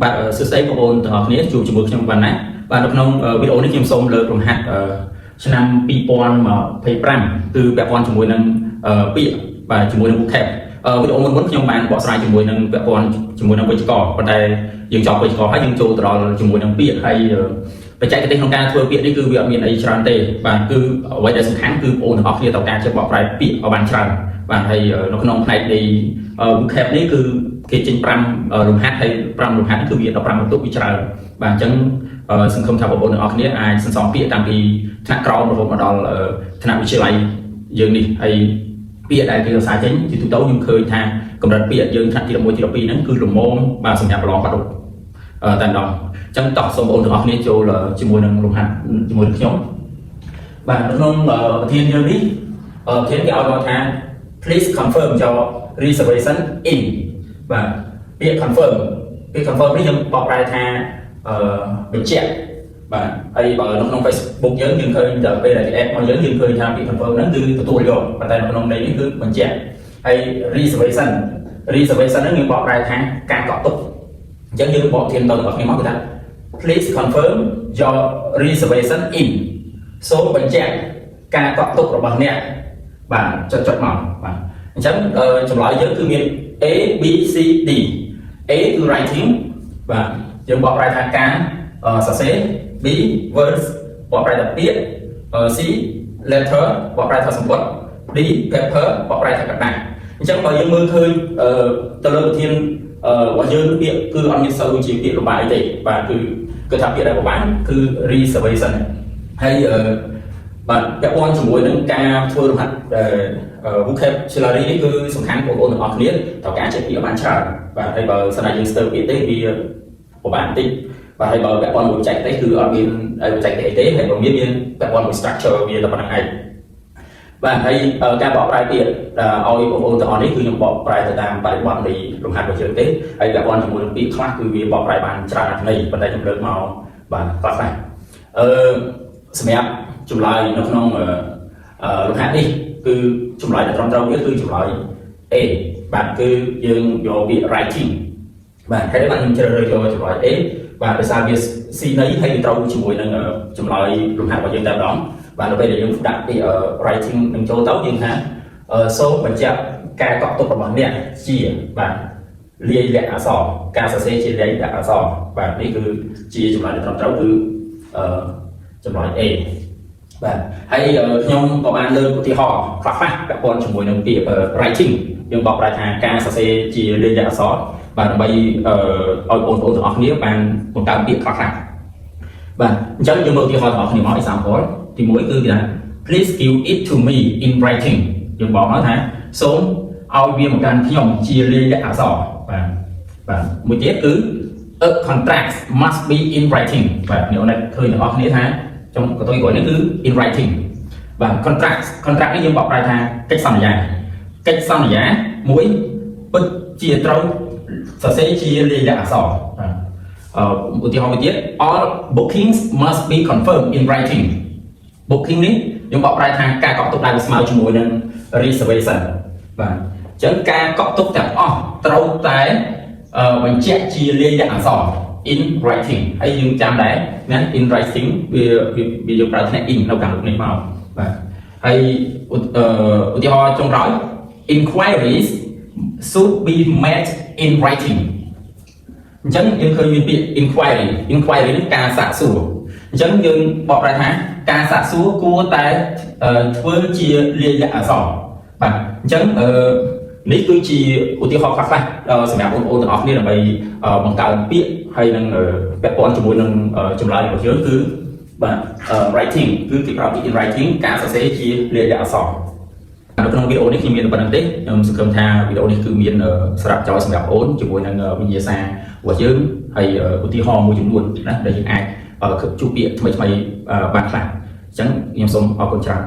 bạn sự xây của ôn từ này chụp chụp một trong bạn này bạn đọc nông video này kiếm xong lời trong hạt năm pipon mà phải pram từ bẹp con chụp môi nâng bịa và chụp môi nâng bút thẹp video muốn trong bạn bỏ sai chụp môi nâng bẹp con chụp môi nâng bịch cỏ còn đây dừng chọn bịch cỏ hay dừng trâu từ đó chụp môi nâng bịa hayไปchạy cái tênของการทัวร์เปียนี่คือเวียมีนไอชรันเต้บางคือเอาไว้ในสถานคือโอนออกที่ต่อการจะบอกรายปีเอาบางชรันบางให้นกน้องในในบุคคลนี้คือเกิดจริงปรำลมฮัทให้ปรำลมฮัทคือเวียเราปรำตัววิจารณ์บางจังสังคมชาวโอนออกนี้ไอสันสองปีตามปีธนาคารมาผมมาดอลธนาวิทยาลัยยืนนี่ไอปีใดที่เราสายจริงที่ทุกโต๊ะยังเคยทางกำลังปียืนทันทีละมวยทีละปีนั้นคือหลุมโมงบางสัญญาปลอมประดุแต่ดองจังต่อสมบูรณ์ของนี้โจlà chỉ mùi năng lục hạt chỉ mùi nước nhóm và nó thiên như đi thiên cái audio tha please confirm cho reservation in và việc confirm đi nhưngบอกรายtha bị chẹt và ai bảo nó Facebook nhớ nhưng khơi giờ đây là cái app mà nhớ nhưng khơi tha bị confirm nó từ tuổi rồi và tại nó đây cứ mình chẹt hay reservation nó nhưบอกรายthaการเกาะตุกgiống nhưบอกthiên tầng ở cái món người ta please confirm your reservation in số bệnh trạng ca cọ tục của bạn nè bạn cho chọn màu bạn chấm trong loại giới cứ miền A B C D Aคือ writing vàយើងបកប្រែថាការសរសេរ B verse បកប្រែថាពាក្យ C letter បកប្រែថាសម្បត្តិ D paper បកប្រែថាกระดาษអញ្ចឹងបើយើងមើលឃើញទៅលើប្រធានរបស់យើងពាក្យគឺអត់មានសូវជាពាក្យរបាយទេបាទគឺថាពាក្យដែលប្របានគឺ reservation ហើយបាទពាក់ព័ន្ធជាមួយនឹងការធ្វើរហ័ស vocabulary នេះគឺសំខាន់បងប្អូនទាំងអស់គ្នាត្រូវការចេះពាក្យបានច្រើនបាទហើយបើសិនណាយើងស្ទើរពាក្យទេវាប្របានតិចបាទហើយបើពាក់ព័ន្ធមួយបច្ចេកទេសគឺអត់មានបច្ចេកទេសទេហើយបើមានពាក់ព័ន្ធមួយ structure វាតែប៉ុណ្្នឹងឯងបាទហើយការបកប្រែពាក្យឲ្យបងប្អូនទាំងអស់នេះគឺខ្ញុំបកប្រែទៅតាមបរិបទនៃលំហាត់របស់យើងទេហើយពាក់ព័ន្ធជាមួយនឹងពាក្យខ្លះគឺវាបកប្រែបានច្រើនណាស់នេះប៉ុន្តែខ្ញុំលើកមកបាទខ្លះសម្រាប់ចម្លើយនៅក្នុងលំហាត់នេះគឺចម្លើយដែលត្រឹមត្រូវវាគឺចម្លើយ A បាទគឺយើងយកពាក្យ writing បាទហើយបានខ្ញុំជ្រើសរើសយកចម្លើយ A បាទដោយសារវា C នេះហើយវាត្រូវជាមួយនឹងចម្លើយលំហាត់របស់យើងតែម្ដងបាទនៅពេលដែលយើងដាក់ពាក្យ writing នឹងចូលទៅយើងថាសូមបញ្ជាក់ការកក់ទុករបស់អ្នកជាបាទលាយលក្ខណ៍អក្សរការសរសេរជាលាយលក្ខណ៍អក្សរបាទនេះគឺជាចម្លើយដែលត្រឹមត្រូវគឺចម្លើយ A បាទហើយខ្ញុំក៏បានលើកឧទាហរណ៍ខ្លះៗពាក់ព័ន្ធជាមួយនឹងពាក្យ writing យើងបកប្រែថាការសរសេរជាលាយលក្ខណ៍អក្សរបាទដើម្បីឲ្យបងប្អូនទាំងអស់គ្នាបានបង្កើតពាក្យខ្លះៗបាទអញ្ចឹងយើងមើលឧទាហរណ៍របស់គ្នាមក example ទី1គឺគេថា please give it to me in writing យើងบอกnóiថាសូមឲ្យវាមកកាន់ខ្ញុំជាលាយលក្ខណ៍អក្សរបាទមួយទៀតគឺ a contract must be in writing បាទអ្នកនេះឃើញទាំងអស់គ្នាថាtrong cái tôi gọi nó cứ in writing và contractនេះយើងបកប្រែថាកិច្ចសន្យាមួយពិតជាត្រូវសរសេរជាលាយលក្ខណ៍អក្សរឧទាហរណ៍មួយទៀត all bookings must be confirmed in writing booking នេះយើងបកប្រែថាការកក់ទុកដែលស្មើជាមួយនឹង reservation បាទអញ្ចឹងការកក់ទុកទាំងអស់ត្រូវតែបញ្ជាក់ជាលាយលក្ខណ៍អក្សរin writing ហើយយើងចាំដែរណា in writing វាយកប្រើថ្នាក់ in នៅខាងលើនេះមកបាទហើយឧទាហរណ៍ចុងក្រោយ inquiries should be made in writing អញ្ចឹងយើងឃើញមានពាក្យ inquiry នេះការសាកសួរអញ្ចឹងយើងបកប្រែថាការសាកសួរគួរតែធ្វើជាលាយលក្ខណ៍អក្សរបាទអញ្ចឹងនេះគឺជាឧទាហរណ៍ខ្លះៗសម្រាប់បងប្អូនទាំងអស់គ្នាដើម្បីបង្កើតពាក្យហើយនឹងពាក់ព័ន្ធជាមួយនឹងចម្លើយរបស់យើងគឺបាទ writing គឺគេប្រើពាក្យ in writing ការសរសេរជាលាយលក្ខណ៍អក្សរនៅក្នុងវីដេអូនេះខ្ញុំមានតែប៉ុណ្្នឹងទេខ្ញុំសង្ឃឹមថាវីដេអូនេះគឺមានសារៈប្រយោជន៍សម្រាប់បងប្អូនជាមួយនឹងវិញ្ញាសារបស់យើងហើយឧទាហរណ៍មួយចំនួនណាដែលយើងអាចជួបពាក្យថ្មីៗបានខ្លះអញ្ចឹងខ្ញុំសូមអរគុណច្រើន